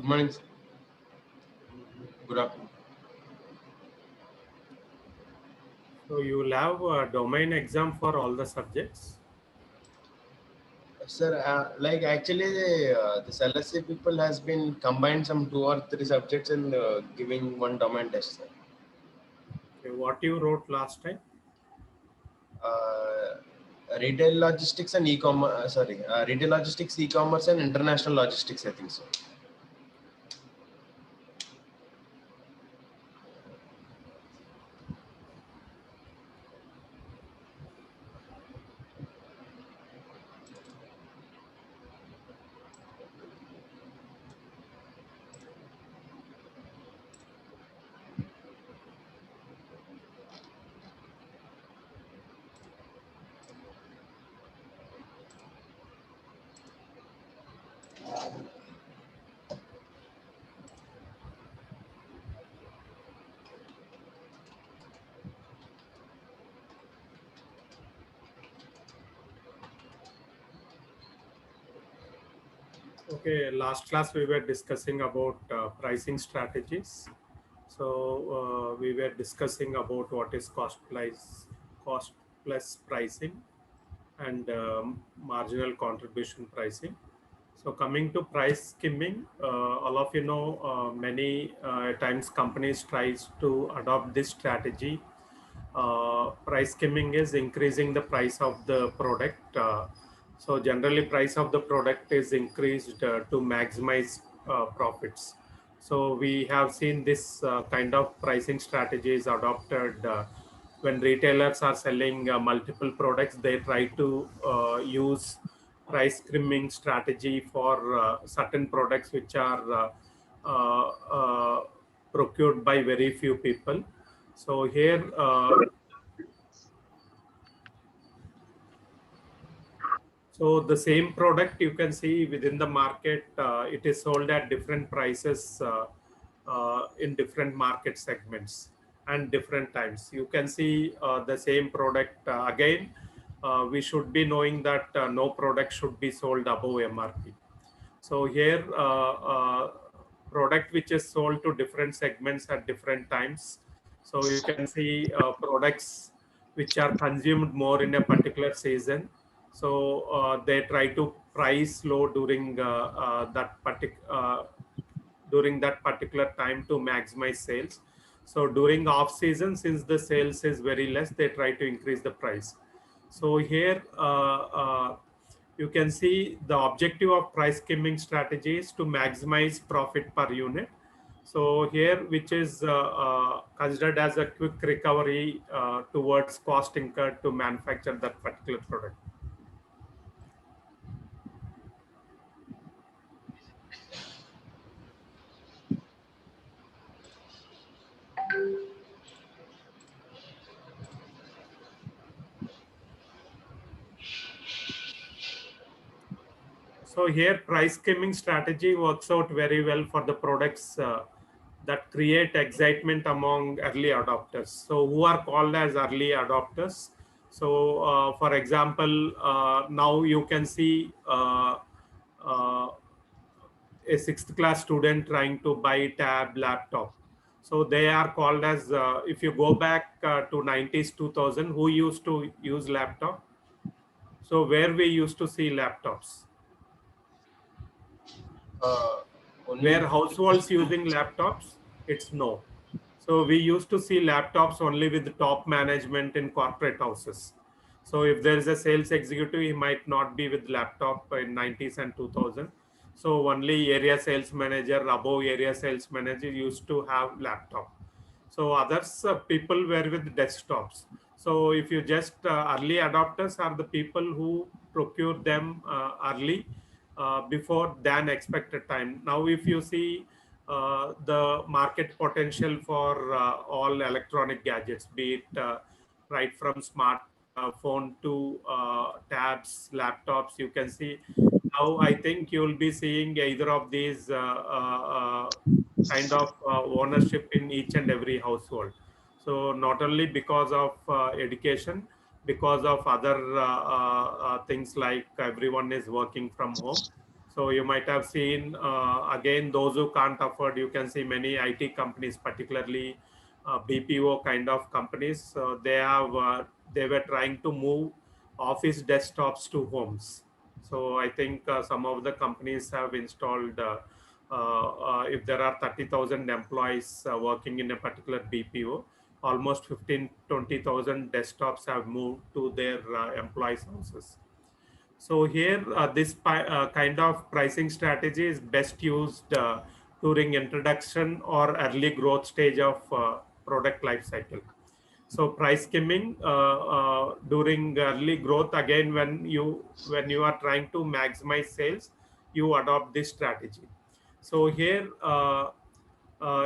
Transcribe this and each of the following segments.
morning, sir. Good afternoon. So you will have a domain exam for all the subjects. Sir, like actually this LSC people has been combined some 2 or 3 subjects and giving one domain test, sir. Okay, what you wrote last time? Uh, Retail logistics and e-commerce, retail logistics, e-commerce and international logistics, I think so. Okay, last class we were discussing about pricing strategies. So we were discussing about what is cost plus pricing, and marginal contribution pricing. So coming to price skimming, all of you know, many times companies tries to adopt this strategy. Price skimming is increasing the price of the product. So generally price of the product is increased to maximize profits. So we have seen this kind of pricing strategies adopted when retailers are selling multiple products. They try to use price skimming strategy for certain products which are uh, uh, procured by very few people. So here, so the same product you can see within the market, it is sold at different prices in different market segments and different times. You can see the same product again. We should be knowing that no product should be sold above MRP. So here, product which is sold to different segments at different times. So you can see products which are consumed more in a particular season. So they try to price low during that particular time to maximize sales. So during off season, since the sales is very less, they try to increase the price. So here you can see the objective of price skimming strategy is to maximize profit per unit. So here, which is considered as a quick recovery towards cost incurred to manufacture that particular product. So here price skimming strategy works out very well for the products that create excitement among early adopters. So who are called as early adopters? So for example, now you can see uh, a sixth class student trying to buy tab laptop. So they are called as, if you go back to 90s, 2000, who used to use laptop? So where we used to see laptops? Uh, Only Where households using laptops, it's no. So we used to see laptops only with the top management in corporate houses. So if there is a sales executive, he might not be with laptop in 90s and 2000. So only area sales manager, above area sales manager used to have laptop. So others people were with desktops. So if you just early adopters are the people who procure them early before than expected time. Now, if you see the market potential for all electronic gadgets, be it right from smart phone to tabs, laptops, you can see now. I think you will be seeing either of these kind of ownership in each and every household. So not only because of education, because of other things like everyone is working from home. So you might have seen, again, those who can't afford, you can see many IT companies, particularly BPO kind of companies, they were trying to move office desktops to homes. So I think some of the companies have installed, if there are 30,000 employees working in a particular BPO, almost 15-20,000 desktops have moved to their employees' houses. So here, this kind of pricing strategy is best used during introduction or early growth stage of product life cycle. So price skimming during early growth, again, when you are trying to maximize sales, you adopt this strategy. So here,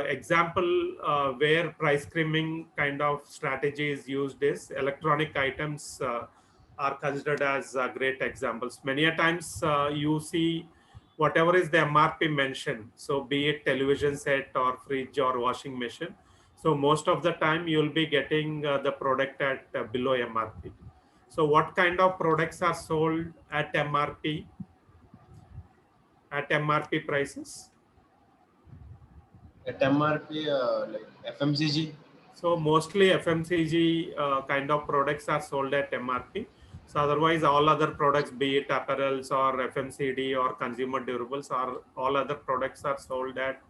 example where price skimming kind of strategy is used is electronic items are considered as great examples. Many a times you see whatever is the MRP mentioned, so be it television set or fridge or washing machine, so most of the time you'll be getting the product at below MRP. So what kind of products are sold at MRP prices? At MRP, like FMCG. So mostly FMCG kind of products are sold at MRP. So otherwise, all other products, be it apparels or FMCD or consumer durables, or all other products are sold at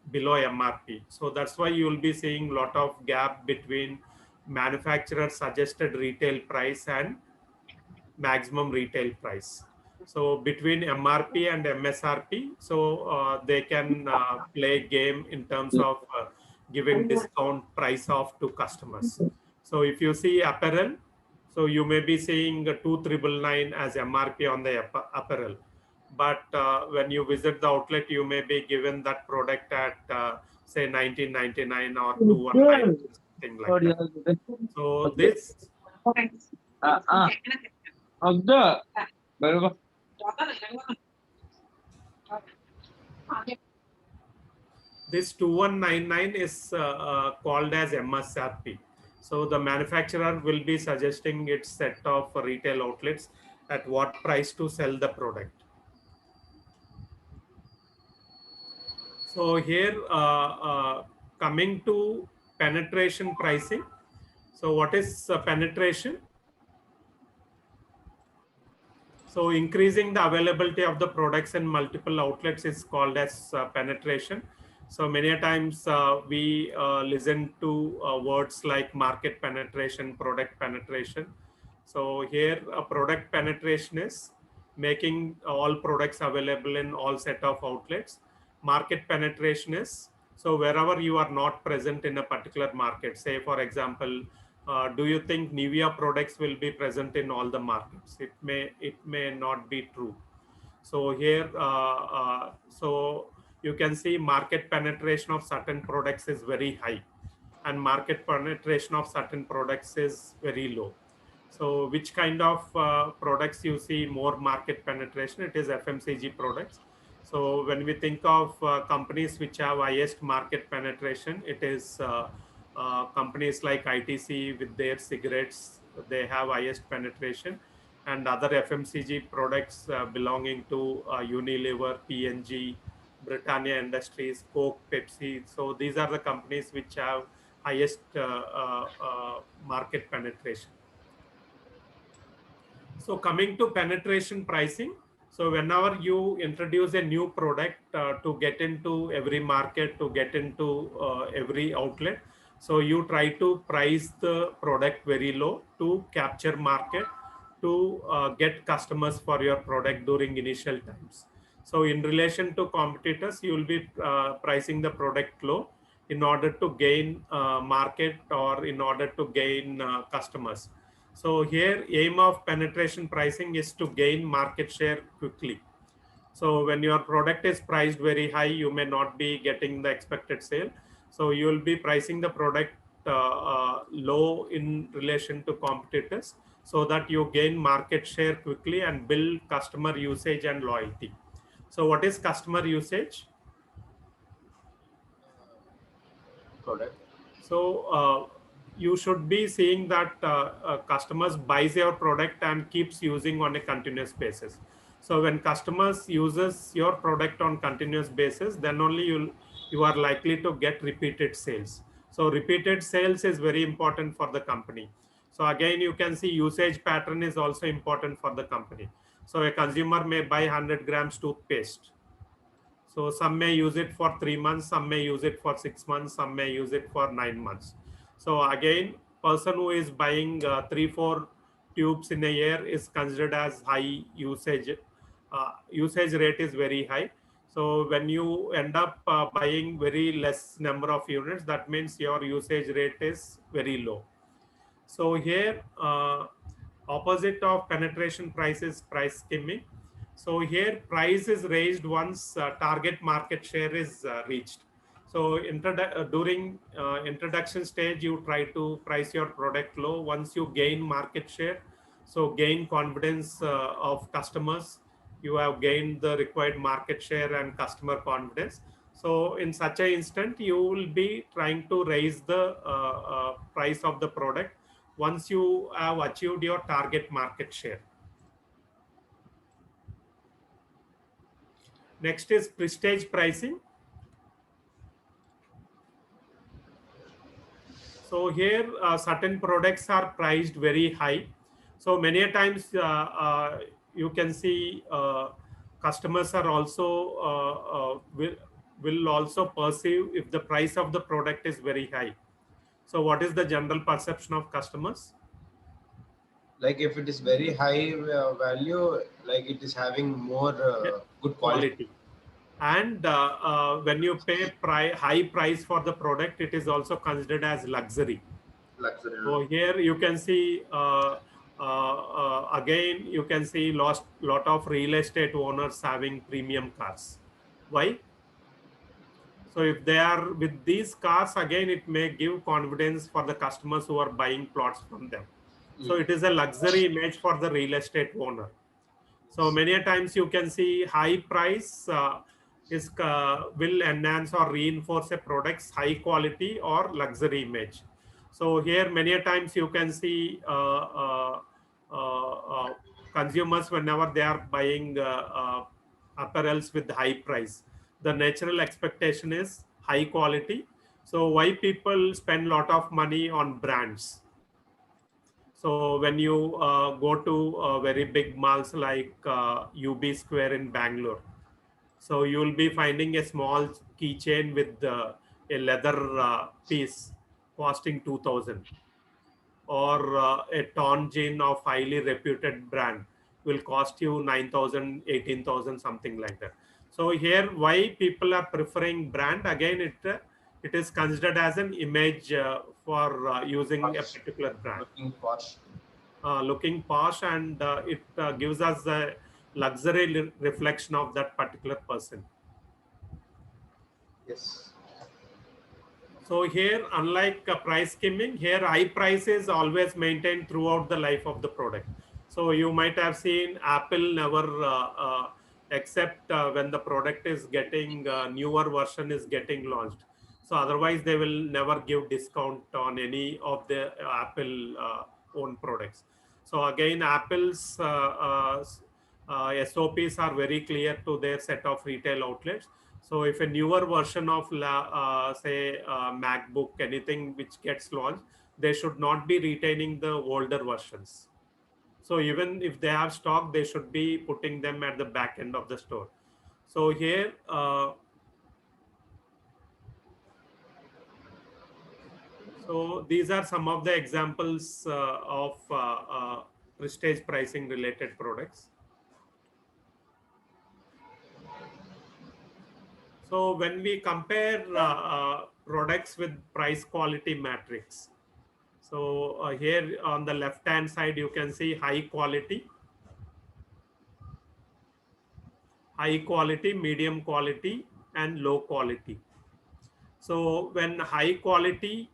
below MRP. So that's why you will be seeing a lot of gap between manufacturer suggested retail price and maximum retail price. So between MRP and MSRP, so they can play game in terms of giving discount price off to customers. So if you see apparel, so you may be seeing 2,999 as MRP on the apparel. But when you visit the outlet, you may be given that product at say 1999 or 219, something like that. So this Agda, बरोबर. this 2199 is called as MSRP. So the manufacturer will be suggesting its set of retail outlets at what price to sell the product. So here, coming to penetration pricing. So what is penetration? So increasing the availability of the products in multiple outlets is called as penetration. So many a times we listen to words like market penetration, product penetration. So here product penetration is making all products available in all set of outlets. Market penetration is, so wherever you are not present in a particular market, say for example, do you think Nivea products will be present in all the markets? It may not be true. So here, so you can see market penetration of certain products is very high, and market penetration of certain products is very low. So which kind of products you see more market penetration? It is FMCG products. So when we think of companies which have highest market penetration, it is companies like ITC with their cigarettes, they have highest penetration, and other FMCG products belonging to Unilever, P&G, Britannia Industries, Coke, Pepsi. So these are the companies which have highest market penetration. So coming to penetration pricing, so whenever you introduce a new product to get into every market, to get into every outlet, so you try to price the product very low to capture market, to get customers for your product during initial times. So in relation to competitors, you will be pricing the product low in order to gain market or in order to gain customers. So here aim of penetration pricing is to gain market share quickly. So when your product is priced very high, you may not be getting the expected sale. So you will be pricing the product low in relation to competitors so that you gain market share quickly and build customer usage and loyalty. So what is customer usage? Correct. So you should be seeing that customers buys your product and keeps using on a continuous basis. So when customers uses your product on continuous basis, then only you are likely to get repeated sales. So repeated sales is very important for the company. So again, you can see usage pattern is also important for the company. So a consumer may buy 100 grams toothpaste. So some may use it for 3 months, some may use it for 6 months, some may use it for 9 months. So again, person who is buying 3-4 tubes in a year is considered as high usage. Usage rate is very high. So when you end up buying very less number of units, that means your usage rate is very low. So here, opposite of penetration price is price skimming. So here price is raised once target market share is reached. So during introduction stage, you try to price your product low. Once you gain market share, so gain confidence of customers, you have gained the required market share and customer confidence. So in such an instant, you will be trying to raise the price of the product once you have achieved your target market share. Next is prestige pricing. So here certain products are priced very high. So many a times you can see customers are also will also perceive if the price of the product is very high. So what is the general perception of customers? Like if it is very high value, like it is having more good quality. And when you pay high price for the product, it is also considered as luxury. Luxury. So here you can see again you can see lot of real estate owners having premium cars. Why? So if they are with these cars, again it may give confidence for the customers who are buying plots from them. So it is a luxury image for the real estate owner. So many a times you can see high price will enhance or reinforce a product's high quality or luxury image. So here many a times you can see consumers, whenever they are buying apparels with high price, the natural expectation is high quality. So why people spend a lot of money on brands? So when you go to very big malls like UB Square in Bangalore, so you will be finding a small keychain with a leather piece costing 2,000, or a torn jean of highly reputed brand will cost you 9,000, 18,000, something like that. So here, why people are preferring brand? Again, it is considered as an image for using a particular brand. Looking posh, and it gives us a luxury reflection of that particular person. Yes. So here, unlike price skimming, here high price is always maintained throughout the life of the product. So you might have seen Apple never except when the product is getting newer version is getting launched. So otherwise they will never give discount on any of the Apple own products. So again, Apple's SOPs are very clear to their set of retail outlets. So if a newer version of say MacBook, anything which gets launched, they should not be retaining the older versions. So even if they have stock, they should be putting them at the back end of the store. So here, so these are some of the examples of prestige pricing related products. So when we compare products with price quality matrix, so here on the left hand side, you can see high quality, medium quality, and low quality. So when high quality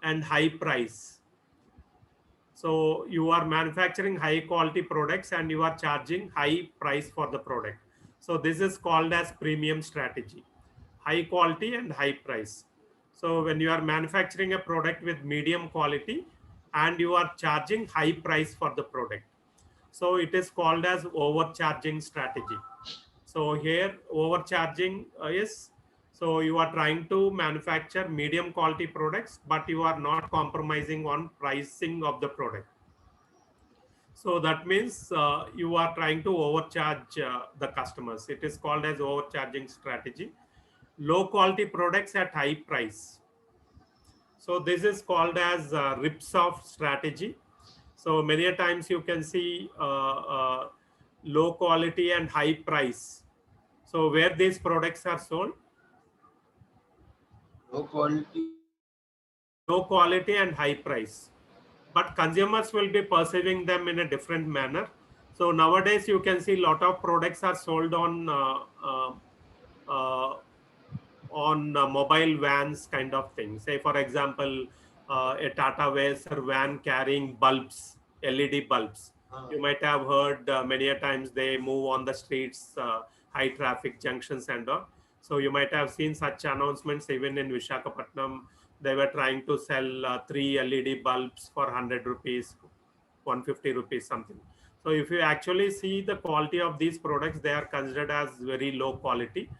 and high price, so you are manufacturing high quality products and you are charging high price for the product. So this is called as premium strategy, high quality and high price. So when you are manufacturing a product with medium quality and you are charging high price for the product, So it is called as overcharging strategy. So here overcharging is, so you are trying to manufacture medium quality products, but you are not compromising on pricing of the product. So that means you are trying to overcharge the customers. It is called as overcharging strategy. Low quality products at high price. So this is called as rips off strategy. So many a times you can see low quality and high price. So where these products are sold, Low quality. low quality and high price, but consumers will be perceiving them in a different manner. So nowadays you can see a lot of products are sold uh, on mobile vans kind of thing. Say for example, a Tata Vaser van carrying bulbs, LED bulbs. You might have heard many a times they move on the streets, high traffic junctions and all. So you might have seen such announcements even in Visakhapatnam. They were trying to sell 3 LED bulbs for 100 rupees, 150 rupees something. So if you actually see the quality of these products, they are considered as very low quality,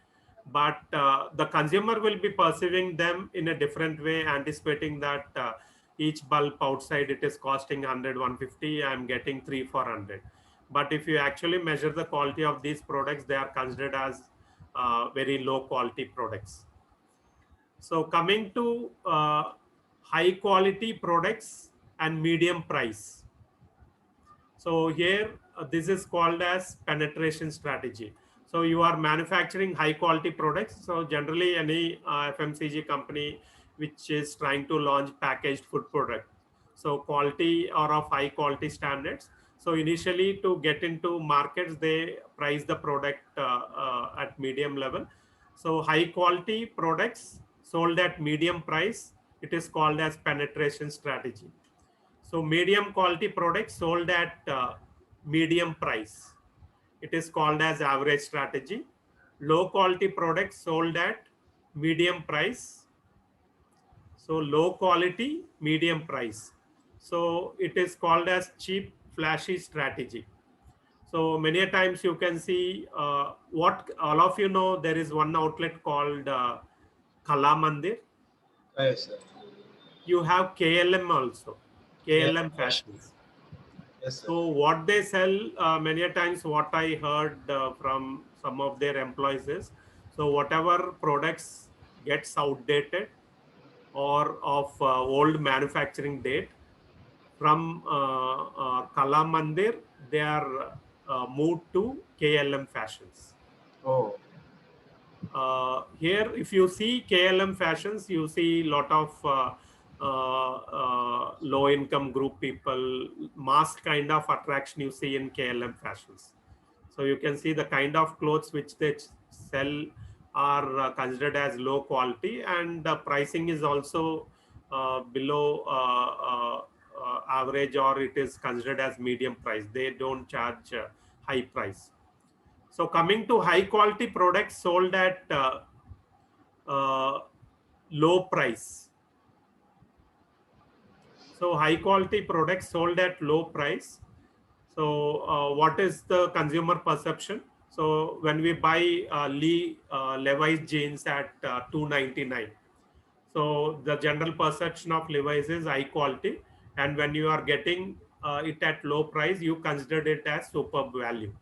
but the consumer will be perceiving them in a different way, anticipating that each bulb outside it is costing 100, 150, I'm getting 3 for 100. But if you actually measure the quality of these products, they are considered as very low quality products. So coming to high quality products and medium price. So here, this is called as penetration strategy. So you are manufacturing high quality products. So generally any FMCG company which is trying to launch packaged food product, so quality or of high quality standards. So initially to get into markets, they price the product at medium level. So high quality products sold at medium price, it is called as penetration strategy. So medium quality products sold at medium price, it is called as average strategy. Low quality products sold at medium price. So low quality, medium price. So it is called as cheap, flashy strategy. So many a times you can see what all of you know, there is one outlet called Kala Mandir. Yes, sir. You have KLM also, Yeah. KLM Fashions. Yes, sir. So what they sell, many a times what I heard from some of their employees is, so whatever products gets outdated or of old manufacturing date, from Kala Mandir, they are moved to KLM Fashions. Oh. Here, if you see KLM Fashions, you see a lot of low income group people, mass kind of attraction you see in KLM Fashions. So you can see the kind of clothes which they sell are considered as low quality, and the pricing is also below average, or it is considered as medium price. They don't charge high price. So coming to high quality products sold at uh, low price. So high quality products sold at low price. So what is the consumer perception? So when we buy Levi's jeans at $299, so the general perception of Levi's is high quality, and when you are getting it at low price, you consider it as superb value.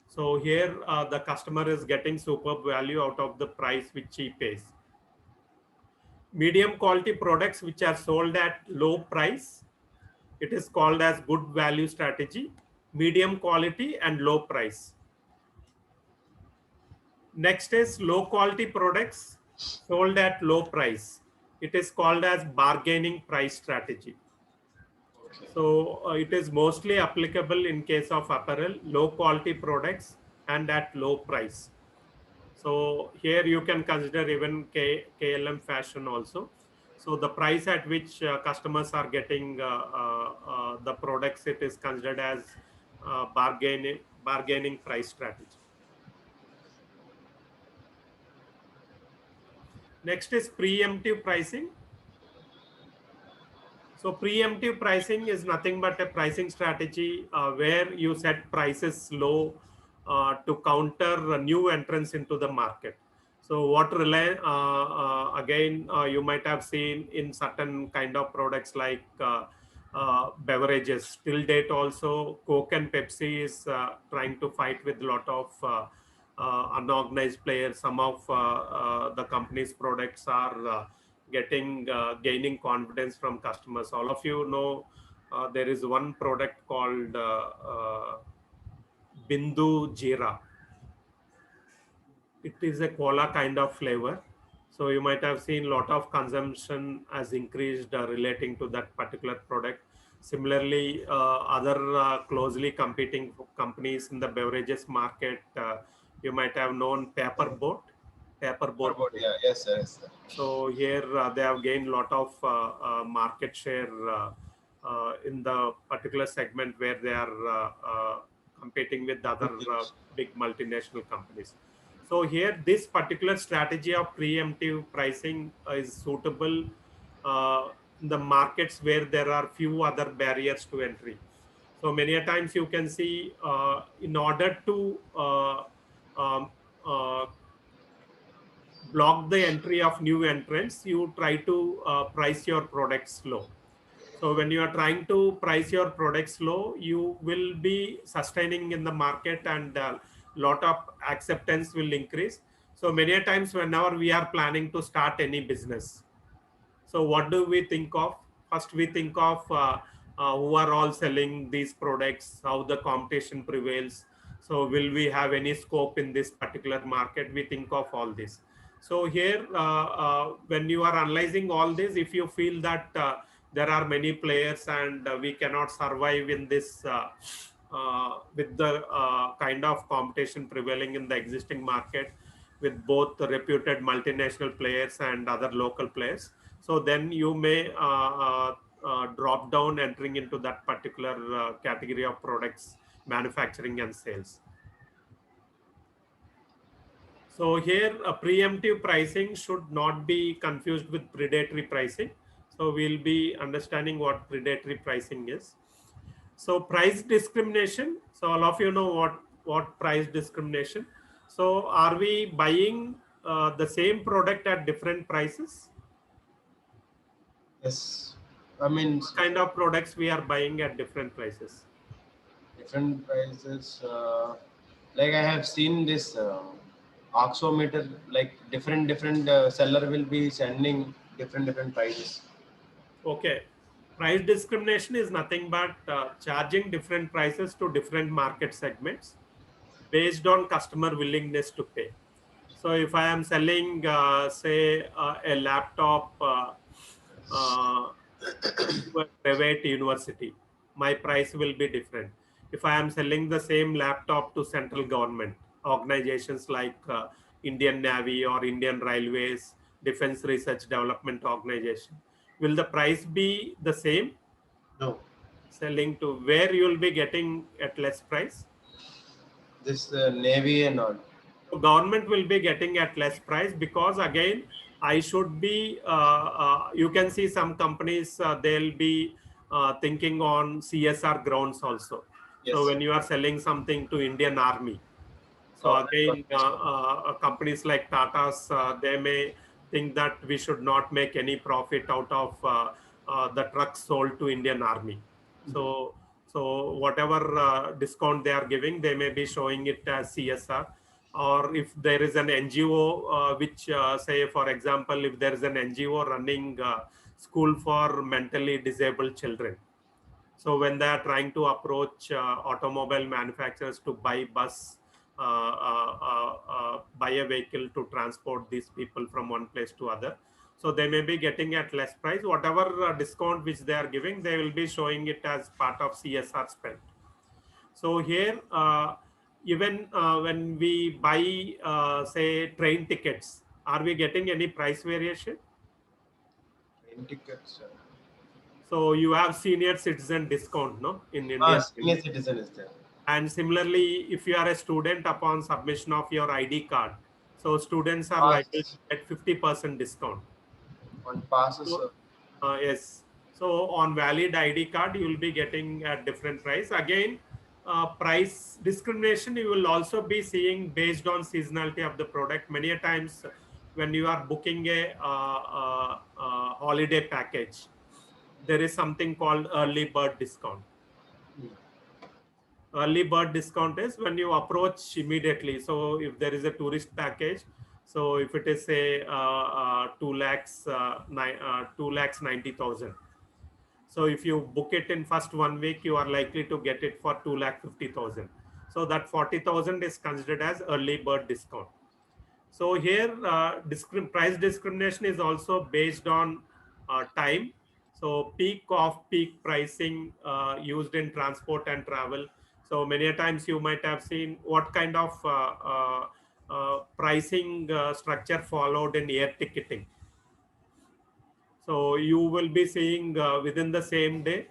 So here the customer is getting superb value out of the price which he pays. Medium quality products which are sold at low price, it is called as good value strategy, medium quality and low price. Next is low quality products sold at low price. It is called as bargaining price strategy. Okay. So it is mostly applicable in case of apparel, low quality products and at low price. So here you can consider even KLM Fashion also. So the price at which customers are getting the products, it is considered as bargaining price strategy. Next is preemptive pricing. So preemptive pricing is nothing but a pricing strategy where you set prices low to counter new entrants into the market. So what again, you might have seen in certain kind of products like beverages. Till date also, Coke and Pepsi is trying to fight with a lot of unorganized players. Some of the company's products are gaining confidence from customers. All of you know there is one product called Bindu Jeera. It is a cola kind of flavor. So you might have seen a lot of consumption has increased relating to that particular product. Similarly, other closely competing companies in the beverages market, you might have known Paperboat. Yeah, yes, sir. Yes, sir. So here they have gained a lot of market share in the particular segment where they are competing with other big multinational companies. So here this particular strategy of preemptive pricing is suitable in the markets where there are few other barriers to entry. So many a times you can see in order to um, uh, block the entry of new entrants, you try to price your products low. So when you are trying to price your products low, you will be sustaining in the market and a lot of acceptance will increase. So many a times whenever we are planning to start any business, so what do we think of? First, we think of who are all selling these products, how the competition prevails. So will we have any scope in this particular market? We think of all this. So here, when you are analyzing all this, if you feel that there are many players and we cannot survive in this with the kind of competition prevailing in the existing market with both the reputed multinational players and other local players, so then you may drop down entering into that particular category of products, manufacturing and sales. So here preemptive pricing should not be confused with predatory pricing. So we'll be understanding what predatory pricing is. So price discrimination. So all of you know what price discrimination. So are we buying the same product at different prices? Yes. I mean, What kind of products we are buying at different prices? different prices. Like I have seen this oxometer, like different seller will be sending different prices. Okay. Price discrimination is nothing but charging different prices to different market segments based on customer willingness to pay. So if I am selling, say, a laptop uh, to a private university, my price will be different. If I am selling the same laptop to central government organizations like Indian Navy or Indian Railways, Defense Research Development Organization, will the price be the same? No, Selling to where you will be getting at less price? this navy and all. So government will be getting at less price because again, I should be, you can see some companies, they'll be thinking on CSR grounds also. Yes. So when you are selling something to Indian Army, so Oh, again, companies like Tata's, they may think that we should not make any profit out of the trucks sold to Indian Army. So, so whatever discount they are giving, they may be showing it as CSR. Or if there is an NGO, which say, for example, if there is an NGO running school for mentally disabled children. So when they are trying to approach automobile manufacturers to buy buy a vehicle to transport these people from one place to other, so they may be getting at less price. Whatever discount which they are giving, they will be showing it as part of CSR spend. So here, even when we buy, say, train tickets, are we getting any price variation? Train tickets. So you have senior citizen discount, no, in Indian Senior Railways. citizen is there. And similarly, if you are a student, upon submission of your ID card, so students are liable to Pass get 50% discount. on passes. So, yes. So on valid ID card, you will be getting a different price. Again, price discrimination you will also be seeing based on seasonality of the product. Many a times when you are booking a holiday package, there is something called early bird discount. Early bird discount is when you approach immediately. So if there is a tourist package, so if it is say 2 lakhs 90,000. So if you book it in first 1 week, you are likely to get it for 2,50,000. So that 40,000 is considered as early bird discount. So here price discrimination is also based on time. So peak off peak pricing used in transport and travel. So many a times you might have seen what kind of pricing structure followed in air ticketing. So you will be seeing within the same day,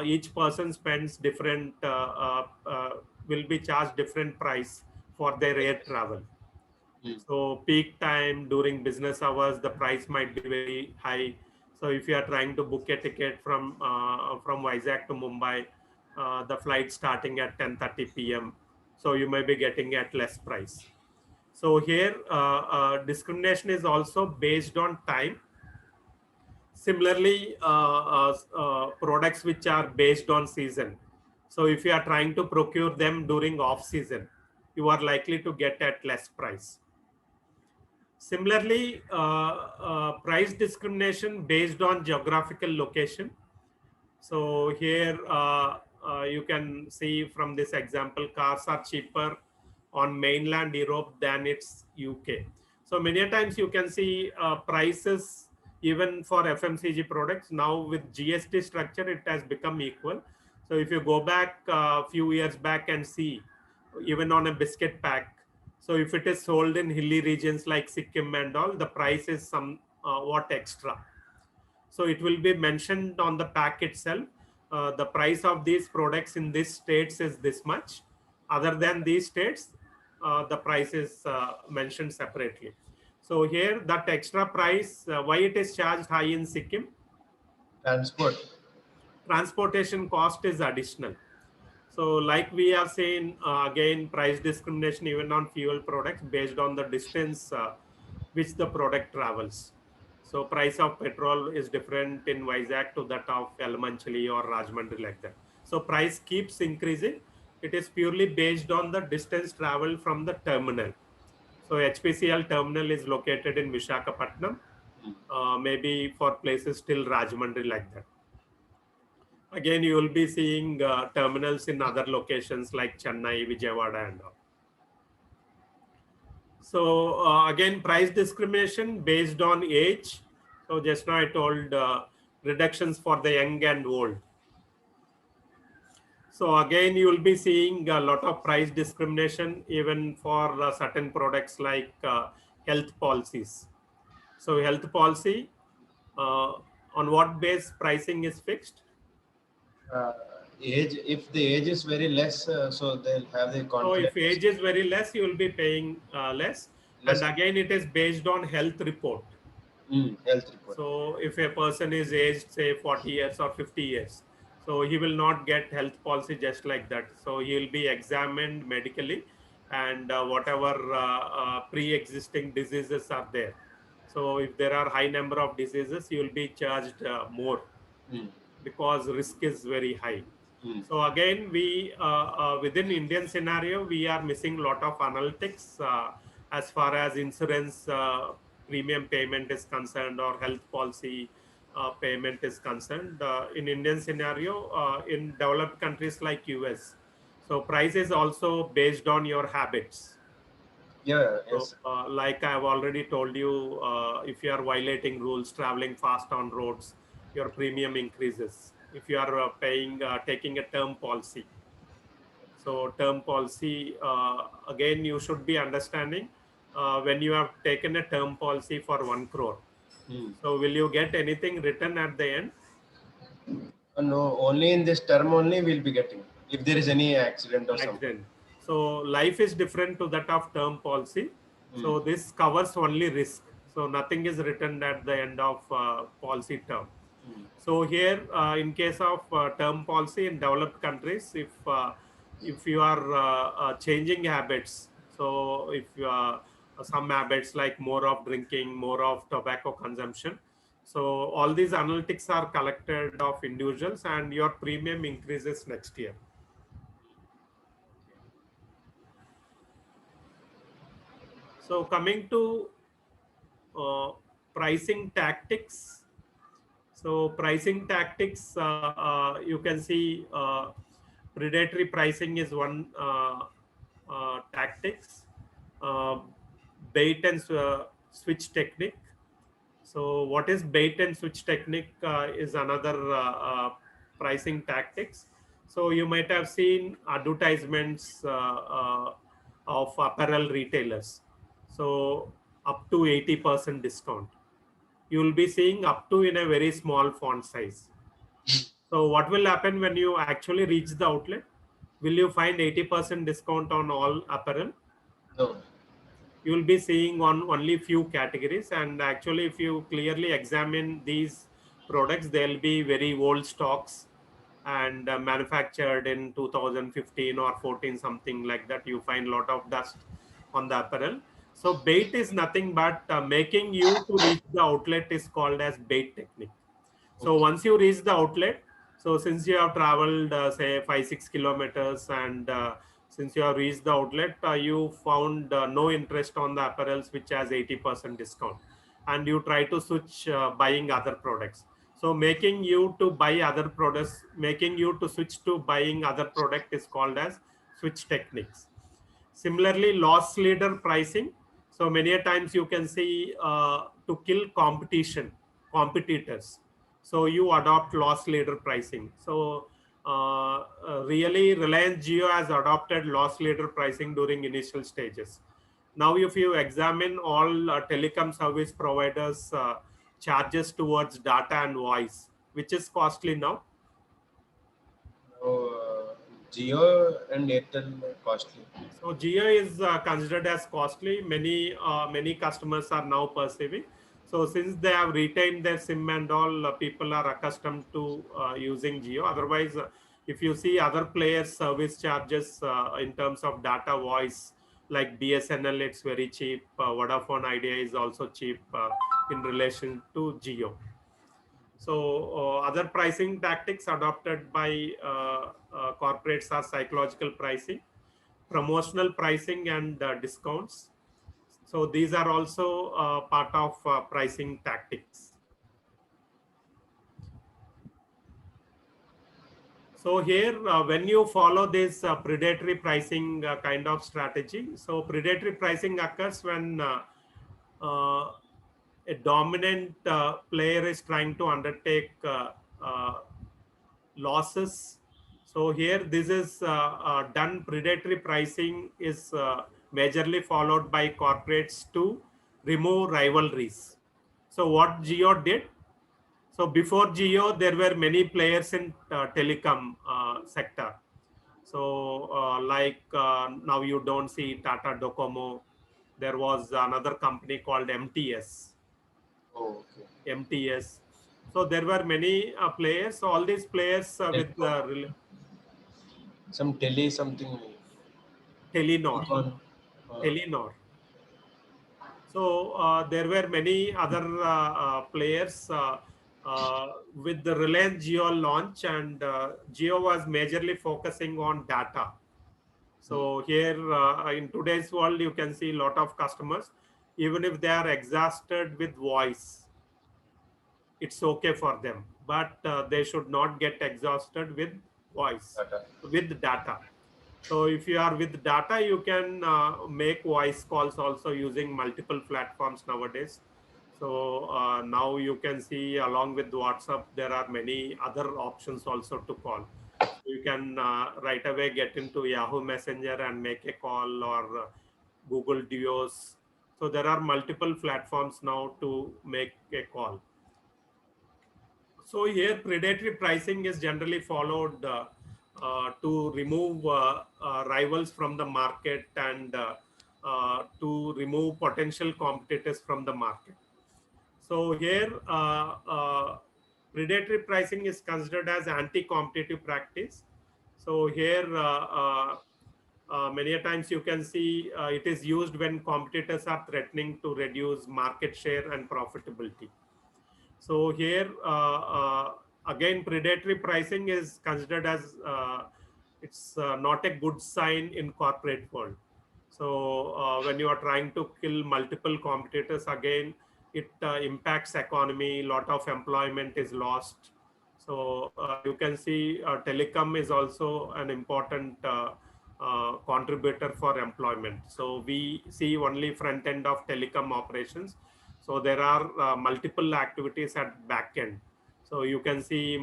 each person spends different, will be charged different price for their air travel. So peak time during business hours, the price might be very high. So if you are trying to book a ticket from Vizag to Mumbai, the flight starting at 10:30 p.m. So you may be getting at less price. So here discrimination is also based on time. Similarly, products which are based on season. So if you are trying to procure them during off season, you are likely to get at less price. Similarly, price discrimination based on geographical location. So here you can see from this example, cars are cheaper on mainland Europe than its UK. So many a times you can see prices even for FMCG products. Now with GST structure, it has become equal. So if you go back a few years back and see, even on a biscuit pack, so if it is sold in hilly regions like Sikkim and all, the price is somewhat extra. So it will be mentioned on the pack itself. The price of these products in these states is this much. Other than these states, the price is mentioned separately. So here that extra price, why it is charged high in Sikkim? Transportation cost is additional. So like we have seen, again, price discrimination even on fuel products based on the distance which the product travels. So price of petrol is different in Vizag to that of Yalamanchili or Rajahmundry, like that. So price keeps increasing. It is purely based on the distance traveled from the terminal. So HPCL terminal is located in Visakhapatnam, maybe for places till Rajahmundry, like that. Again, you will be seeing terminals in other locations like Chennai, Vijayawada and all. So again, price discrimination based on age. So just now I told reductions for the young and old. So again, you will be seeing a lot of price discrimination even for certain products like health policies. So health policy, on what base pricing is fixed? Age, if the age is very less, so they'll have the conflict. So if age is very less, you will be paying less. And again, it is based on health report. Health report. So if a person is aged, say 40 years or 50 years, so he will not get health policy just like that. So he will be examined medically, and whatever pre-existing diseases are there. So if there are high number of diseases, you will be charged more because risk is very high. So again, we within Indian scenario, we are missing a lot of analytics as far as insurance premium payment is concerned or health policy payment is concerned. In Indian scenario, in developed countries like US, so price is also based on your habits. Yeah, yes. So, like I have already told you, if you are violating rules, traveling fast on roads, your premium increases. If you are taking a term policy. So term policy, again, you should be understanding when you have taken a term policy for 1 crore. So will you get anything written at the end? No, only in this term only we'll be getting, if there is any accident or something. So life is different to that of term policy. So this covers only risk. So nothing is written at the end of policy term. So here, in case of term policy in developed countries, if you are changing habits, so if some habits like more of drinking, more of tobacco consumption, so all these analytics are collected of individuals, and your premium increases next year. So coming to uh, pricing tactics. So pricing tactics, you can see predatory pricing is one tactics. Uh, Bait and switch technique. So what is bait and switch technique is another pricing tactics. So you might have seen advertisements of apparel retailers. So up to 80% discount. You will be seeing up to in a very small font size. So what will happen when you actually reach the outlet? Will you find 80% discount on all apparel? No. You will be seeing on only few categories, and actually if you clearly examine these products, they'll be very old stocks and manufactured in 2015 or 14, something like that. You find a lot of dust on the apparel. So bait is nothing but making you to reach the outlet is called as bait technique. So once you reach the outlet, so since you have traveled say 5-6 kilometers, and since you have reached the outlet, you found no interest on the apparels which has 80% discount, and you try to switch buying other products. So making you to buy other products, making you to switch to buying other product is called as switch techniques. Similarly, loss leader pricing. So many a times you can see to kill competitors. So you adopt loss leader pricing. So really Reliance Jio has adopted loss leader pricing during initial stages. Now, if you examine all telecom service providers charges towards data and voice, which is costly now? Jio and Airtel are costly. So Jio is considered as costly. Many customers are now perceiving. So since they have retained their SIM and all, people are accustomed to using Jio. Otherwise, if you see other players' service charges in terms of data, voice, like BSNL, it's very cheap. Vodafone Idea is also cheap in relation to Jio. So other pricing tactics adopted by corporates are psychological pricing, promotional pricing, and discounts. So these are also part of pricing tactics. So here, when you follow this predatory pricing kind of strategy, so predatory pricing occurs when uh, a dominant player is trying to undertake losses. So here, this is done. Predatory pricing is majorly followed by corporates to remove rivalries. So what Jio did? So before Jio, there were many players in telecom sector. So now you don't see Tata Docomo. There was another company called MTS. Oh, okay. MTS. So there were many players. So all these players with some tele something. Telenor. Econ. Telenor. So there were many other players with the Reliance Jio launch, and Jio was majorly focusing on data. So here in today's world, you can see a lot of customers, even if they are exhausted with voice, it's okay for them, but they should not get exhausted with voice, Data. with data. So if you are with data, you can make voice calls also using multiple platforms nowadays. So now you can see along with WhatsApp, there are many other options also to call. You can right away get into Yahoo Messenger and make a call, or Google Duos. So there are multiple platforms now to make a call. So here predatory pricing is generally followed to remove rivals from the market, and to remove potential competitors from the market. So here predatory pricing is considered as anti-competitive practice. So here, many a times you can see it is used when competitors are threatening to reduce market share and profitability. So here, again, predatory pricing is considered as it's not a good sign in corporate world. So when you are trying to kill multiple competitors, again, it impacts economy. Lot of employment is lost. So you can see telecom is also an important contributor for employment. So we see only front end of telecom operations. So there are multiple activities at back end. So you can see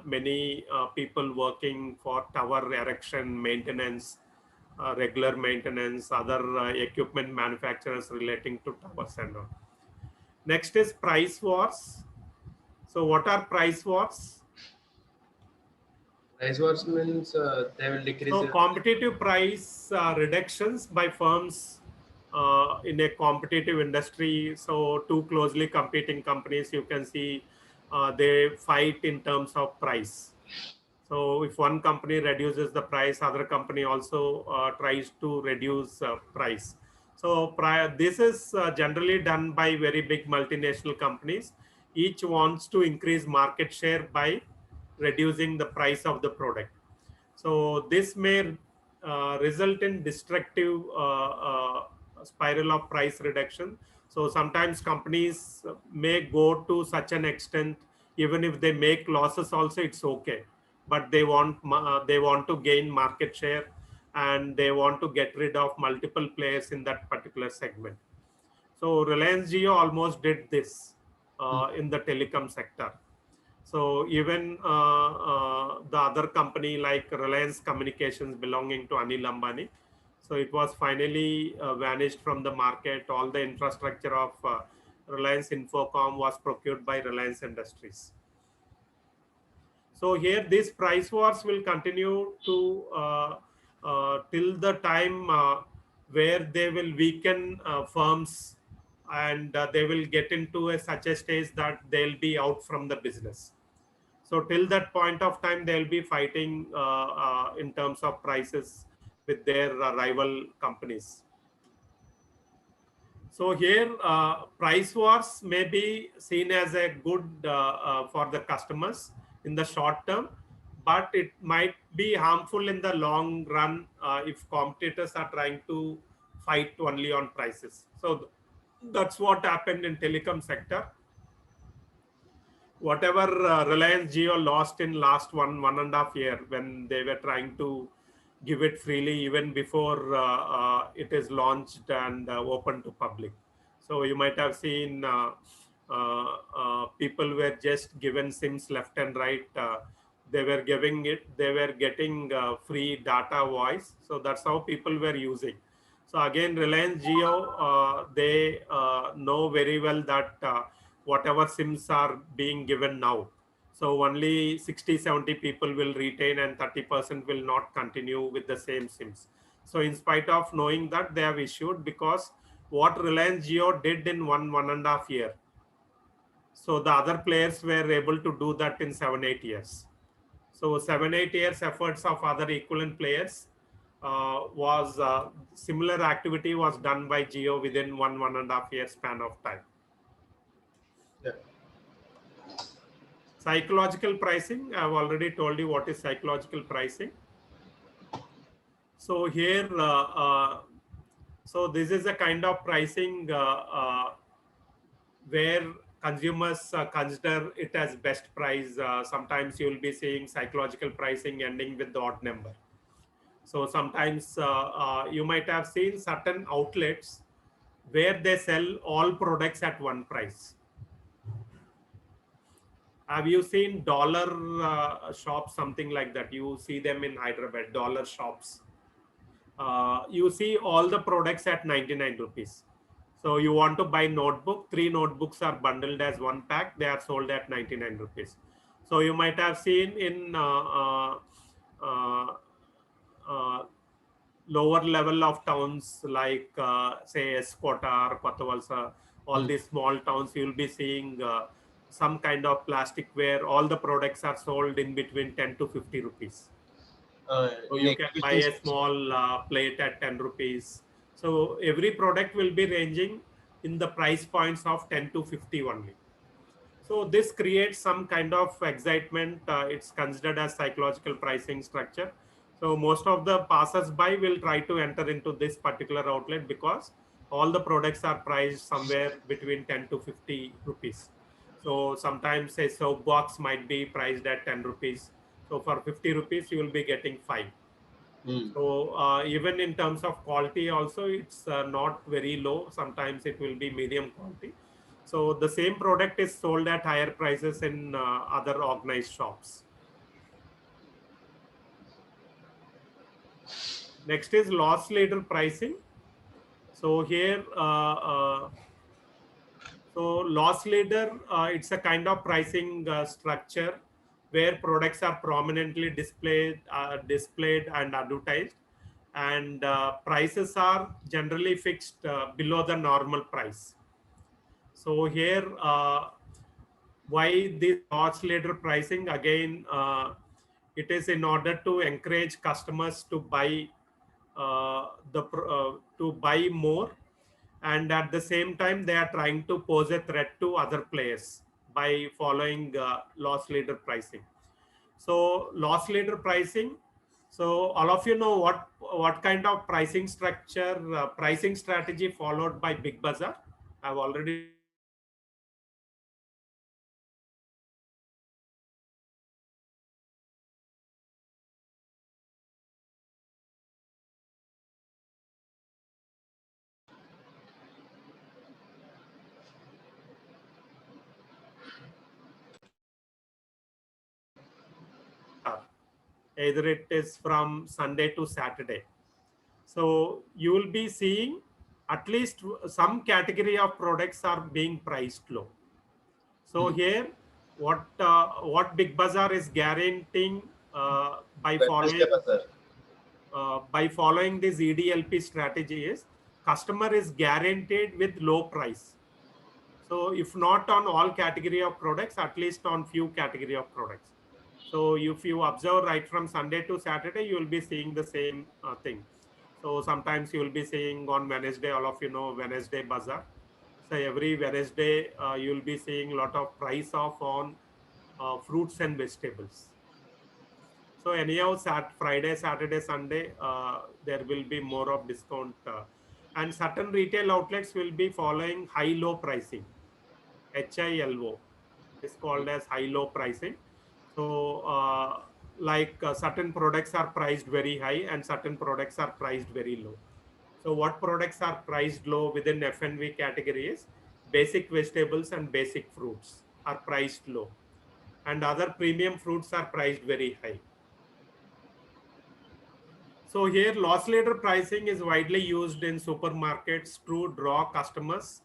many people working for tower erection, maintenance, regular maintenance, other equipment manufacturers relating to towers and all. Next is price wars. So what are price wars? Price wars means they will decrease. So competitive price reductions by firms in a competitive industry. So two closely competing companies, you can see they fight in terms of price. So if one company reduces the price, other company also tries to reduce price. So this is generally done by very big multinational companies. Each wants to increase market share by reducing the price of the product. So this may result in destructive spiral of price reduction. So sometimes companies may go to such an extent, even if they make losses also, it's okay. But they want to gain market share, and they want to get rid of multiple players in that particular segment. So Reliance Jio almost did this in the telecom sector. So even the other company like Reliance Communications belonging to Anil Ambani, so it was finally vanished from the market. All the infrastructure of Reliance Infocom was procured by Reliance Industries. So here these price wars will continue to till the time where they will weaken firms, and they will get into such a stage that they'll be out from the business. So till that point of time, they'll be fighting in terms of prices with their rival companies. So here, price wars may be seen as a good for the customers in the short term, but it might be harmful in the long run if competitors are trying to fight only on prices. So that's what happened in telecom sector. Whatever Reliance Jio lost in last one and a half year, when they were trying to give it freely even before it is launched and open to public. So you might have seen people were just given SIMs left and right. They were getting free data voice. So that's how people were using. So again, Reliance Jio, they know very well that whatever SIMs are being given now, so only 60-70 people will retain and 30% will not continue with the same SIMs. So in spite of knowing that, they have issued, because what Reliance Jio did in one and a half year, so the other players were able to do that in 7-8 years. So 7-8 years efforts of other equivalent players was similar activity was done by Jio within one and a half year span of time. Yeah. Psychological pricing, I've already told you what is psychological pricing. So here, so this is a kind of pricing where consumers consider it as best price. Sometimes you will be seeing psychological pricing ending with the odd number. So sometimes you might have seen certain outlets where they sell all products at one price. Have you seen dollar shops, something like that? You see them in Hyderabad, dollar shops. You see all the products at 99 rupees. So you want to buy notebook, 3 notebooks are bundled as one pack. They are sold at 99 rupees. So you might have seen in lower level of towns like say Escota or Kottawalsa, all these small towns, you will be seeing some kind of plastic where all the products are sold in between 10 to 50 rupees. So in you can buy exhibition a small plate at 10 rupees. So every product will be ranging in the price points of 10 to 50 only. So this creates some kind of excitement. It's considered as psychological pricing structure. So most of the passers-by will try to enter into this particular outlet because all the products are priced somewhere between 10 to 50 rupees. So sometimes a soap box might be priced at 10 rupees. So for 50 rupees, you will be getting 5. Mm. So even in terms of quality also, it's not very low. Sometimes it will be medium quality. So the same product is sold at higher prices in other organized shops. Next is loss leader pricing. So here, so loss leader, it's a kind of pricing structure where products are prominently displayed and advertised, and prices are generally fixed below the normal price. So here, why this loss leader pricing? Again, it is in order to encourage customers to buy to buy more, and at the same time they are trying to pose a threat to other players by following loss leader pricing. So loss leader pricing, so all of you know what kind of pricing structure, pricing strategy followed by Big Bazaar. I've already either it is from Sunday to Saturday. So you will be seeing at least some category of products are being priced low. So here, what Big Bazaar is guaranteeing by Wednesday following Bazaar. this EDLP strategy is customer is guaranteed with low price. So if not on all category of products, at least on few category of products. So if you observe right from Sunday to Saturday, you will be seeing the same thing. So sometimes you will be seeing on Wednesday, all of you know Wednesday Bazaar. So every Wednesday, you will be seeing a lot of price off on fruits and vegetables. So anyhow, Friday, Saturday, Sunday, there will be more of discount. And certain retail outlets will be following high-low pricing. HILO is called as high-low pricing. So certain products are priced very high and certain products are priced very low. So what products are priced low within F&V categories? Basic vegetables and basic fruits are priced low, and other premium fruits are priced very high. So here loss leader pricing is widely used in supermarkets to draw customers,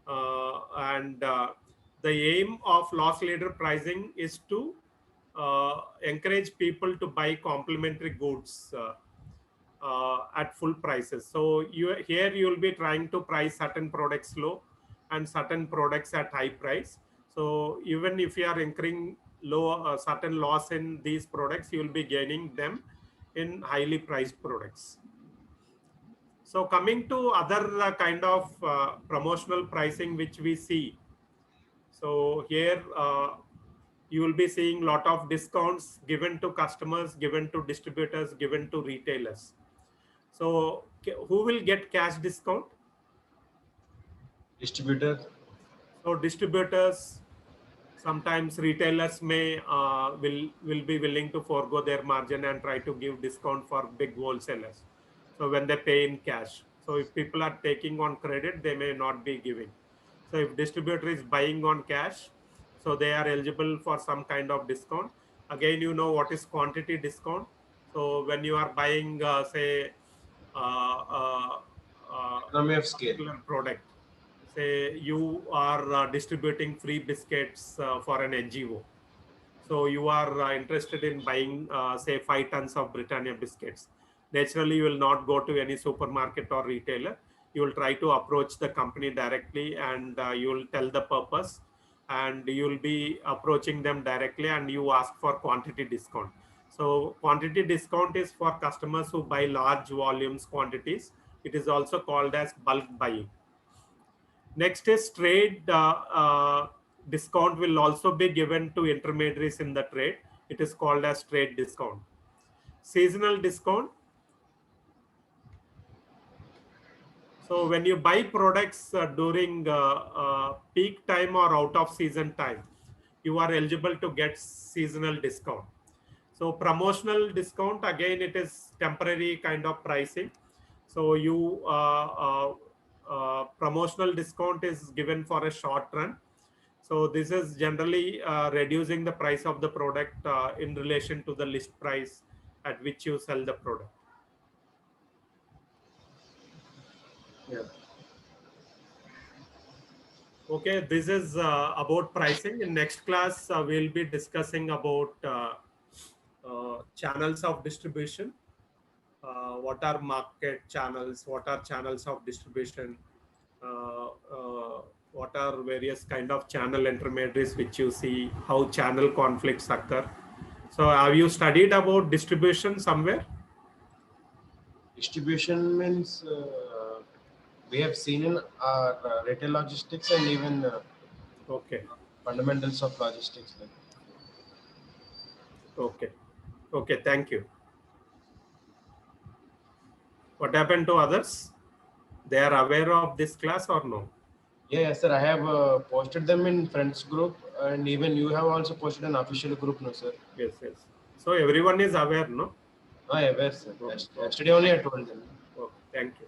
and the aim of loss leader pricing is to encourage people to buy complementary goods at full prices. So here you will be trying to price certain products low and certain products at high price. So even if you are incurring certain loss in these products, you will be gaining them in highly priced products. So coming to other kind of promotional pricing which we see. So here you will be seeing lot of discounts given to customers, given to distributors, given to retailers. So who will get cash discount? Distributor. So distributors, sometimes retailers may will be willing to forego their margin and try to give discount for big wholesalers. So when they pay in cash. So if people are taking on credit, they may not be giving. So if distributor is buying on cash, so they are eligible for some kind of discount. Again, you know what is quantity discount. So when you are buying, say, uh, uh, Economy of scale. particular product, say you are distributing free biscuits for an NGO. So you are interested in buying, say, 5 tons of Britannia biscuits. Naturally, you will not go to any supermarket or retailer. You will try to approach the company directly, and you will tell the purpose. and you'll be approaching them directly and you ask for quantity discount. So quantity discount is for customers who buy large volumes quantities. It is also called as bulk buying. Next is trade discount will also be given to intermediaries in the trade. It is called as trade discount. Seasonal discount. So when you buy products during peak time or out of season time, you are eligible to get seasonal discount. So promotional discount, again, it is temporary kind of pricing. So you promotional discount is given for a short run. So this is generally reducing the price of the product in relation to the list price at which you sell the product. Yeah. Okay, this is about pricing. In next class, we'll be discussing about channels of distribution. What are market channels? What are channels of distribution? What are various kind of channel intermediaries which you see? How channel conflicts occur? So, have you studied about distribution somewhere? Distribution means we have seen in our retail logistics and even Okay, fundamentals of logistics. Like. okay, okay. Thank you. What happened to others? They are aware of this class or no? Yeah, yes, sir. I have posted them in friends group, and even you have also posted an official group, no, sir. Yes, yes. So everyone is aware, no? I aware, sir. Okay. Yesterday only I told them. Okay, thank you.